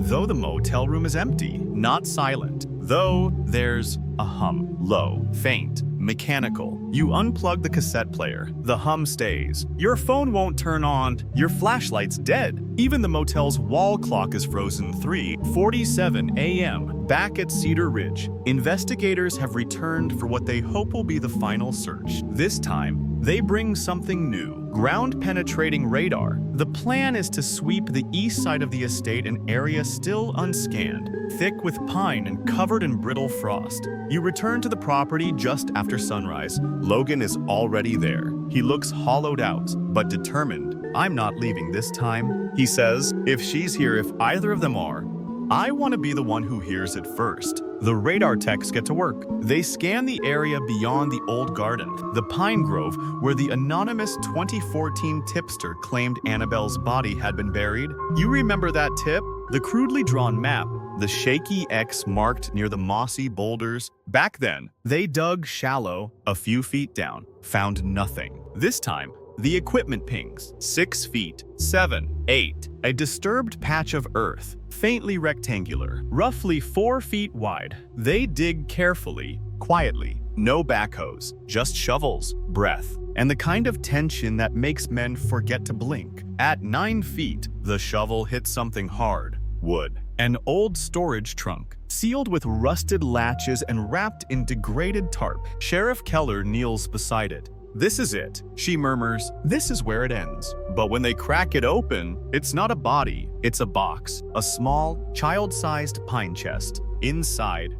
Though the motel room is empty, not silent. Though there's a hum, low, faint, mechanical. You unplug the cassette player. The hum stays. Your phone won't turn on. Your flashlight's dead. Even the motel's wall clock is frozen. 3:47 a.m. Back at Cedar Ridge, investigators have returned for what they hope will be the final search. This time, they bring something new. Ground-penetrating radar. The plan is to sweep the east side of the estate, an area still unscanned, thick with pine and covered in brittle frost. You return to the property just after sunrise. Logan is already there. He looks hollowed out, but determined. I'm not leaving this time, he says. If she's here, if either of them are, I want to be the one who hears it first. The radar techs get to work. They scan the area beyond the old garden, the pine grove where the anonymous 2014 tipster claimed Annabelle's body had been buried. You remember that tip? The crudely drawn map, the shaky X marked near the mossy boulders. Back then, they dug shallow, a few feet down, found nothing. This time, The equipment pings, 6 feet, 7, 8. A disturbed patch of earth, faintly rectangular, roughly 4 feet wide. They dig carefully, quietly. No backhoes, just shovels, breath, and the kind of tension that makes men forget to blink. At 9 feet, the shovel hits something hard. Wood. An old storage trunk, sealed with rusted latches and wrapped in degraded tarp. Sheriff Keller kneels beside it. "This is it," she murmurs. "This is where it ends." But when they crack it open, it's not a body, it's a box. A small, child-sized pine chest. Inside,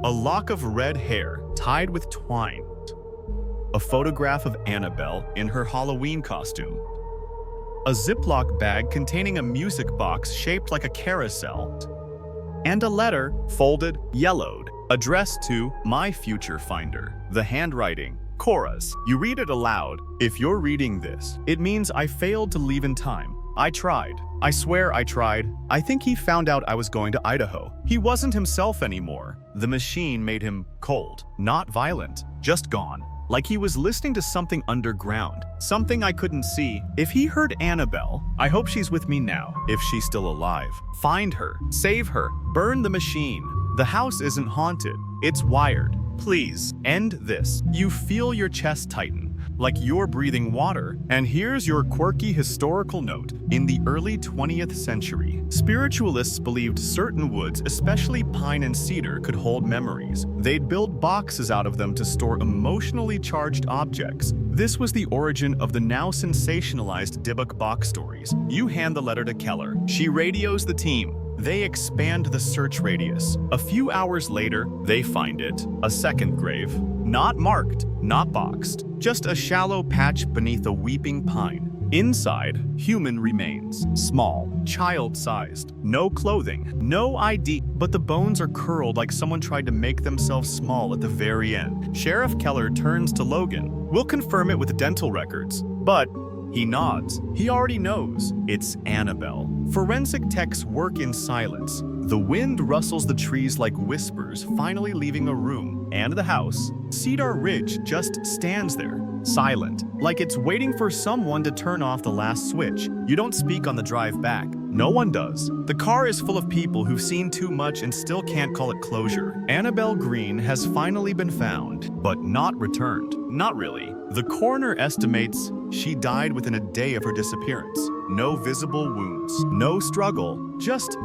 a lock of red hair tied with twine. A photograph of Annabelle in her Halloween costume. A Ziploc bag containing a music box shaped like a carousel. And a letter, folded, yellowed, addressed to "My Future Finder." The handwriting, Cora's. You read it aloud. "If you're reading this, it means I failed to leave in time. I tried. I swear I tried. I think he found out I was going to Idaho. He wasn't himself anymore. The machine made him cold, not violent, just gone. Like he was listening to something underground, something I couldn't see. If he heard Annabelle, I hope she's with me now, if she's still alive. Find her, save her, burn the machine. The house isn't haunted, it's wired. Please, end this." You feel your chest tighten, like you're breathing water. And here's your quirky historical note. In the early 20th century, spiritualists believed certain woods, especially pine and cedar, could hold memories. They'd build boxes out of them to store emotionally charged objects. This was the origin of the now sensationalized Dybbuk box stories. You hand the letter to Keller. She radios the team. They expand the search radius. A few hours later, they find it. A second grave. Not marked, not boxed. Just a shallow patch beneath a weeping pine. Inside, human remains. Small, child-sized. No clothing, no ID, but the bones are curled like someone tried to make themselves small at the very end. Sheriff Keller turns to Logan. "We'll confirm it with dental records, but..." He nods. He already knows. It's Annabelle. Forensic techs work in silence. The wind rustles the trees like whispers, finally leaving a room. And the house, Cedar Ridge, just stands there, silent, like it's waiting for someone to turn off the last switch. You don't speak on the drive back. No one does. The car is full of people who've seen too much and still can't call it closure. Annabelle Green has finally been found, but not returned. Not really. The coroner estimates she died within a day of her disappearance. No visible wounds, no struggle, just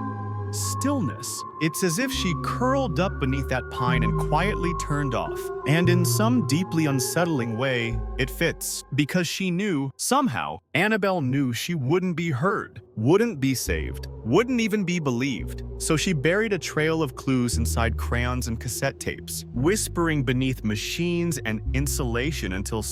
stillness. It's as if she curled up beneath that pine and quietly turned off. And in some deeply unsettling way, it fits. Because she knew, somehow, Annabelle knew she wouldn't be heard, wouldn't be saved, wouldn't even be believed. So she buried a trail of clues inside crayons and cassette tapes, whispering beneath machines and insulation until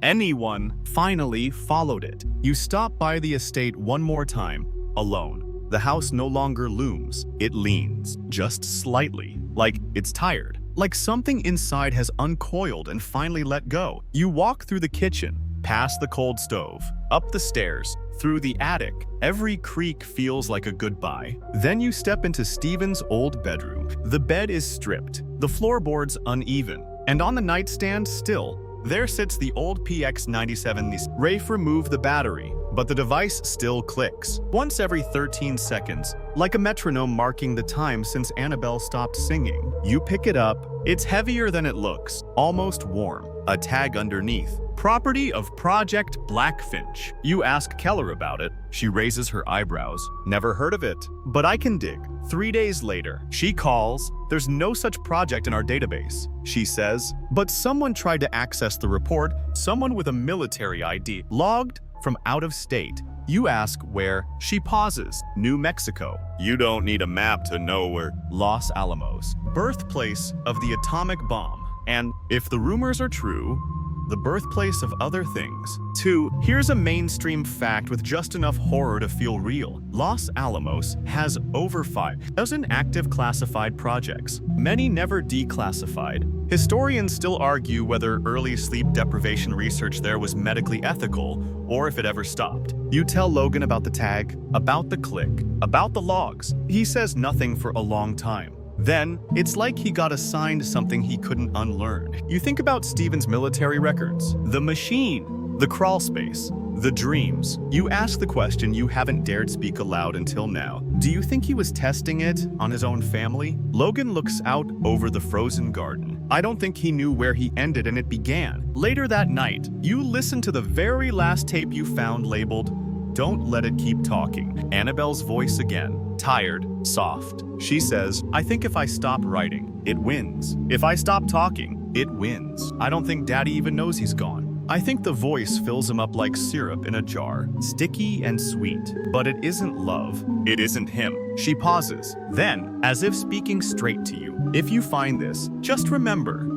anyone, finally followed it. You stop by the estate one more time, alone. The house no longer looms, it leans, just slightly, like it's tired, like something inside has uncoiled and finally let go. You walk through the kitchen, past the cold stove, up the stairs, through the attic. Every creak feels like a goodbye. Then you step into Stephen's old bedroom. The bed is stripped, the floorboards uneven, and on the nightstand still, there sits the old PX97. Rafe removed the battery, but the device still clicks. Once every 13 seconds, like a metronome marking the time since Annabelle stopped singing. You pick it up. It's heavier than it looks, almost warm. A tag underneath. Property of Project Blackfinch. You ask Keller about it. She raises her eyebrows. Never heard of it, but I can dig. 3 days later, she calls. There's no such project in our database, she says. But someone tried to access the report, someone with a military ID, logged from out of state. You ask where. She pauses. New Mexico. You don't need a map to know where. Los Alamos, birthplace of the atomic bomb. And if the rumors are true, the birthplace of other things. 2. Here's a mainstream fact with just enough horror to feel real. Los Alamos has over 5,000 active classified projects, many never declassified. Historians still argue whether early sleep deprivation research there was medically ethical or if it ever stopped. You tell Logan about the tag, about the click, about the logs. He says nothing for a long time. Then, it's like he got assigned something he couldn't unlearn. You think about Stephen's military records. The machine. The crawl space. The dreams. You ask the question you haven't dared speak aloud until now. Do you think he was testing it on his own family? Logan looks out over the frozen garden. I don't think he knew where he ended and it began. Later that night, you listen to the very last tape you found labeled, "Don't Let It Keep Talking." Annabelle's voice again, tired, soft. She says, "I think if I stop writing, it wins. If I stop talking, it wins. I don't think Daddy even knows he's gone." I think the voice fills him up like syrup in a jar, sticky and sweet. But it isn't love. It isn't him. She pauses. Then, as if speaking straight to you, "If you find this, just remember,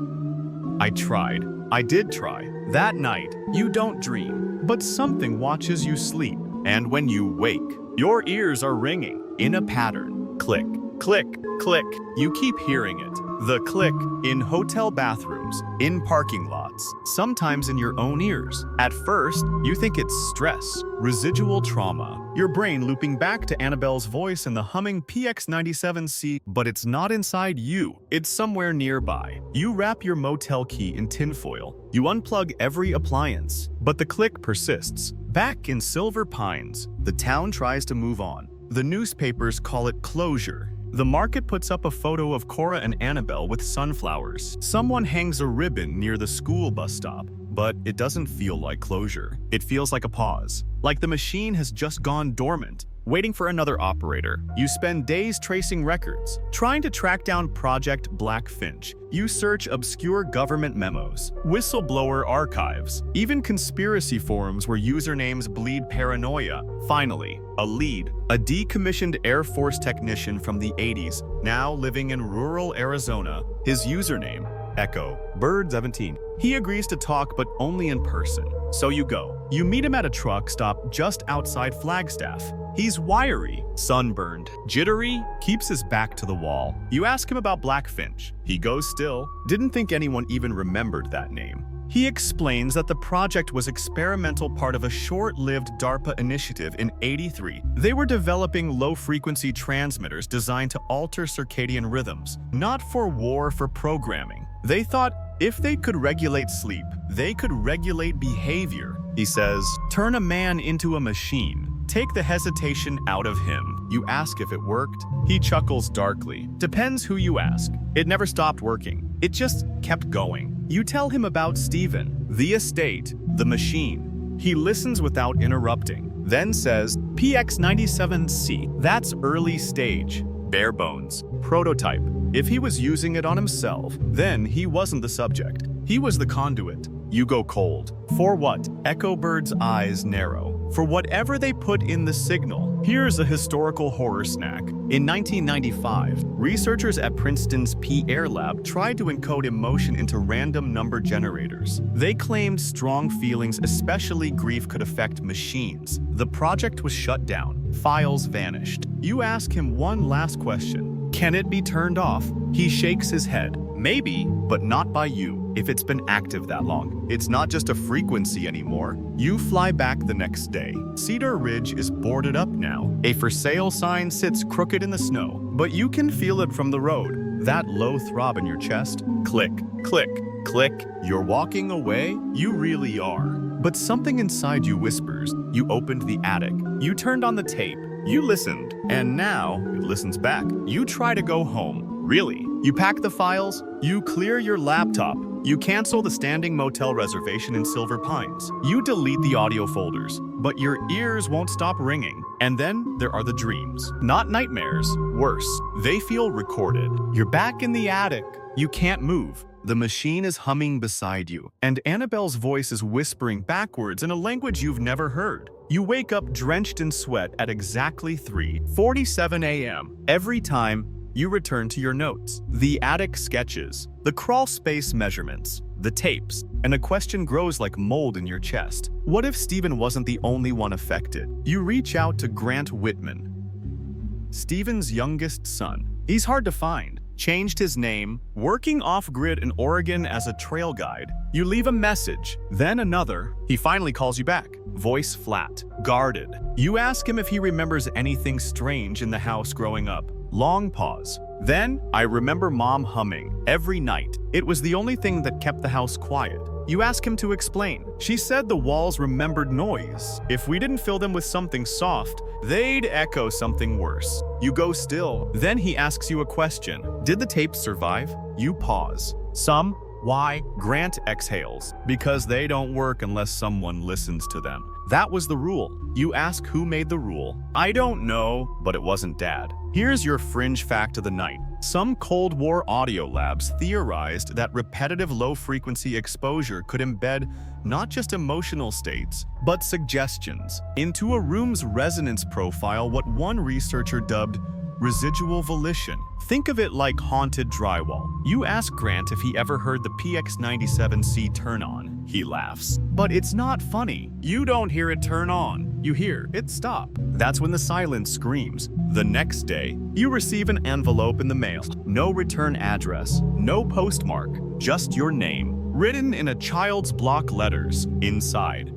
I tried. I did try. That night, you don't dream, but something watches you sleep. And when you wake, your ears are ringing in a pattern. Click, click, click. You keep hearing it. The click in hotel bathrooms, in parking lots, sometimes in your own ears. At first, you think it's stress, residual trauma, your brain looping back to Annabelle's voice and the humming PX97C, but it's not inside you. It's somewhere nearby. You wrap your motel key in tinfoil. You unplug every appliance, but the click persists. Back in Silver Pines, the town tries to move on. The newspapers call it closure. The market puts up a photo of Cora and Annabelle with sunflowers. Someone hangs a ribbon near the school bus stop, but it doesn't feel like closure. It feels like a pause, like the machine has just gone dormant, waiting for another operator. You spend days tracing records, trying to track down Project Blackfinch. You search obscure government memos, whistleblower archives, even conspiracy forums where usernames bleed paranoia. Finally, a lead, a decommissioned Air Force technician from the 80s, now living in rural Arizona. His username, Echo, Bird 17. He agrees to talk, but only in person. So you go. You meet him at a truck stop just outside Flagstaff. He's wiry, sunburned, jittery, keeps his back to the wall. You ask him about Blackfinch. He goes still. Didn't think anyone even remembered that name. He explains that the project was experimental part of a short-lived DARPA initiative in '83. They were developing low-frequency transmitters designed to alter circadian rhythms, not for war, for programming. They thought if they could regulate sleep, they could regulate behavior. He says, "Turn a man into a machine. Take the hesitation out of him." You ask if it worked. He chuckles darkly. Depends who you ask. It never stopped working. It just kept going. You tell him about Stephen, the estate, the machine. He listens without interrupting, then says, "PX97C, that's early stage, bare bones, prototype. If he was using it on himself, then he wasn't the subject. He was the conduit." You go cold. For what? Echo Bird's eyes narrow. For whatever they put in the signal. Here's a historical horror snack. In 1995, researchers at Princeton's P Air Lab tried to encode emotion into random number generators. They claimed strong feelings, especially grief, could affect machines. The project was shut down. Files vanished. You ask him one last question. Can it be turned off? He shakes his head. Maybe, but not by you. If it's been active that long, it's not just a frequency anymore. You fly back the next day. Cedar Ridge is boarded up now. A for sale sign sits crooked in the snow, but you can feel it from the road. That low throb in your chest. Click, click, click. You're walking away? You really are. But something inside you whispers. You opened the attic. You turned on the tape. You listened. And now it listens back. You try to go home. Really? You pack the files. You clear your laptop. You cancel the standing motel reservation in Silver Pines. You delete the audio folders, but your ears won't stop ringing. And then there are the dreams. Not nightmares. Worse, they feel recorded. You're back in the attic. You can't move. The machine is humming beside you, and Annabelle's voice is whispering backwards in a language you've never heard. You wake up drenched in sweat at exactly 3:47 a.m. Every time you return to your notes, the attic sketches, the crawl space measurements, the tapes, and a question grows like mold in your chest. What if Stephen wasn't the only one affected? You reach out to Grant Whitman, Stephen's youngest son. He's hard to find. Changed his name, working off-grid in Oregon as a trail guide. You leave a message, then another. He finally calls you back. Voice flat, guarded. You ask him if he remembers anything strange in the house growing up. Long pause. Then, "I remember Mom humming every night. It was the only thing that kept the house quiet." You ask him to explain. She said the walls remembered noise. If we didn't fill them with something soft, they'd echo something worse. You go still. Then he asks you a question. Did the tapes survive? You pause. Some. Why? Grant exhales. Because they don't work unless someone listens to them. That was the rule. You ask who made the rule. I don't know, but it wasn't Dad. Here's your fringe fact of the night. Some Cold War audio labs theorized that repetitive low-frequency exposure could embed not just emotional states, but suggestions into a room's resonance profile, what one researcher dubbed residual volition. Think of it like haunted drywall. You ask Grant if he ever heard the PX97C turn on. He laughs. But it's not funny. You don't hear it turn on. You hear it stop. That's when the silence screams. The next day, you receive an envelope in the mail. No return address, no postmark, just your name, written in a child's block letters inside.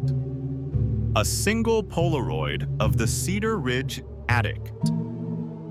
A single Polaroid of the Cedar Ridge attic.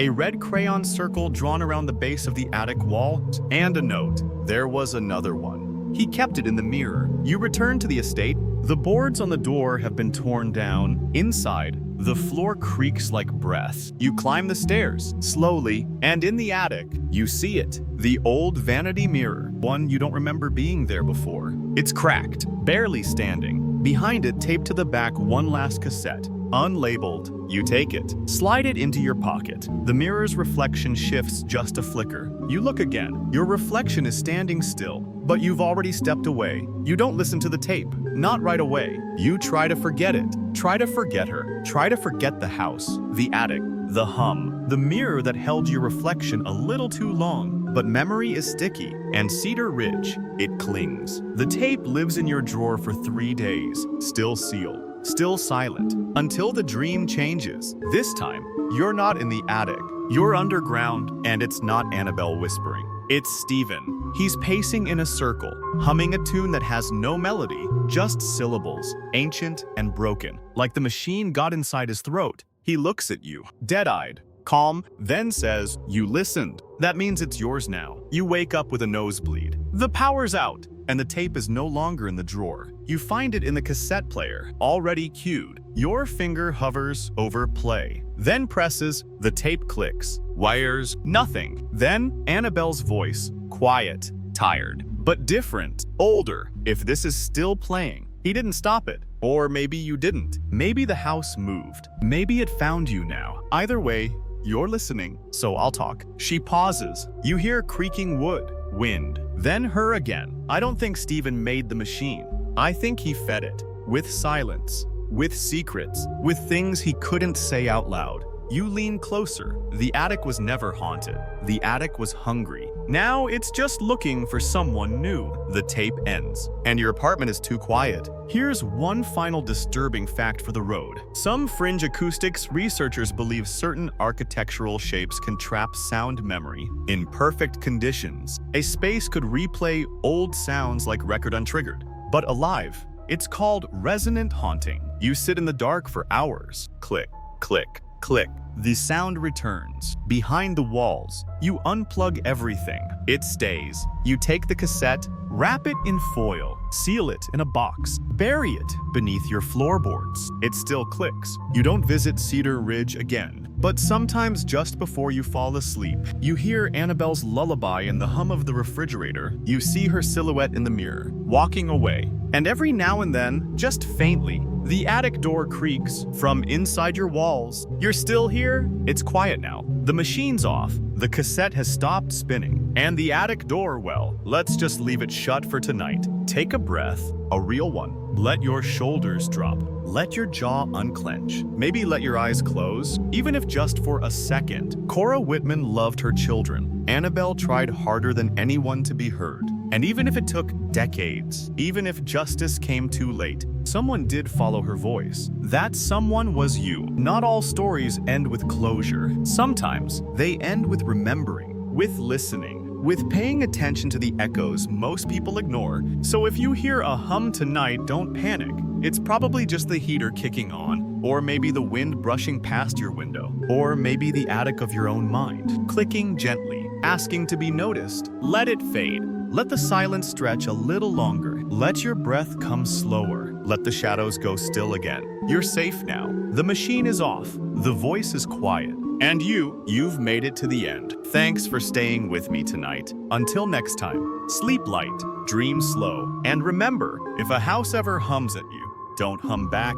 A red crayon circle drawn around the base of the attic wall, and a note. There was another one. He kept it in the mirror. You return to the estate. The boards on the door have been torn down. Inside, the floor creaks like breath. You climb the stairs, slowly, and in the attic, you see it. The old vanity mirror, one you don't remember being there before. It's cracked, barely standing. Behind it, taped to the back, one last cassette. Unlabeled, you take it, slide it into your pocket. The mirror's reflection shifts just a flicker. You look again. Your reflection is standing still, but you've already stepped away. You don't listen to the tape, not right away. You try to forget it, try to forget her, try to forget the house, the attic, the hum, the mirror that held your reflection a little too long. But memory is sticky, and Cedar Ridge, it clings. The tape lives in your drawer for 3 days, still sealed. Still silent, until the dream changes. This time, you're not in the attic. You're underground, and it's not Annabelle whispering. It's Steven. He's pacing in a circle, humming a tune that has no melody, just syllables, ancient and broken, like the machine got inside his throat. He looks at you, dead-eyed, calm, then says, "You listened. That means it's yours now." You wake up with a nosebleed. The power's out, and the tape is no longer in the drawer. You find it in the cassette player, already cued. Your finger hovers over play, then presses, the tape clicks. Wires, nothing. Then Annabelle's voice, quiet, tired, but different, older. If this is still playing, he didn't stop it. Or maybe you didn't. Maybe the house moved. Maybe it found you now. Either way, you're listening, so I'll talk. She pauses. You hear creaking wood, wind, then her again. I don't think Steven made the machine. I think he fed it. With silence, with secrets, with things he couldn't say out loud. You lean closer. The attic was never haunted. The attic was hungry. Now it's just looking for someone new. The tape ends, and your apartment is too quiet. Here's one final disturbing fact for the road. Some fringe acoustics researchers believe certain architectural shapes can trap sound memory. In perfect conditions, a space could replay old sounds like record untriggered, but alive. It's called resonant haunting. You sit in the dark for hours. Click, click, click. The sound returns. Behind the walls, you unplug everything. It stays. You take the cassette, wrap it in foil, seal it in a box, bury it beneath your floorboards. It still clicks. You don't visit Cedar Ridge again. But sometimes just before you fall asleep, you hear Annabelle's lullaby in the hum of the refrigerator. You see her silhouette in the mirror, walking away. And every now and then, just faintly, the attic door creaks from inside your walls. You're still here? It's quiet now. The machine's off. The cassette has stopped spinning. And the attic door, well, let's just leave it shut for tonight. Take a breath, a real one. Let your shoulders drop. Let your jaw unclench. Maybe let your eyes close, even if just for a second. Cora Whitman loved her children. Annabelle tried harder than anyone to be heard. And even if it took decades, even if justice came too late, someone did follow her voice. That someone was you. Not all stories end with closure. Sometimes they end with remembering, with listening, with paying attention to the echoes most people ignore. So if you hear a hum tonight, don't panic. It's probably just the heater kicking on, or maybe the wind brushing past your window, or maybe the attic of your own mind, clicking gently. asking to be noticed. Let it fade. Let the silence stretch a little longer. Let your breath come slower. Let the shadows go still again. You're safe now. The machine is off. The voice is quiet. And you've made it to the end. Thanks for staying with me tonight. Until next time, sleep light, dream slow, and remember, if a house ever hums at you, don't hum back,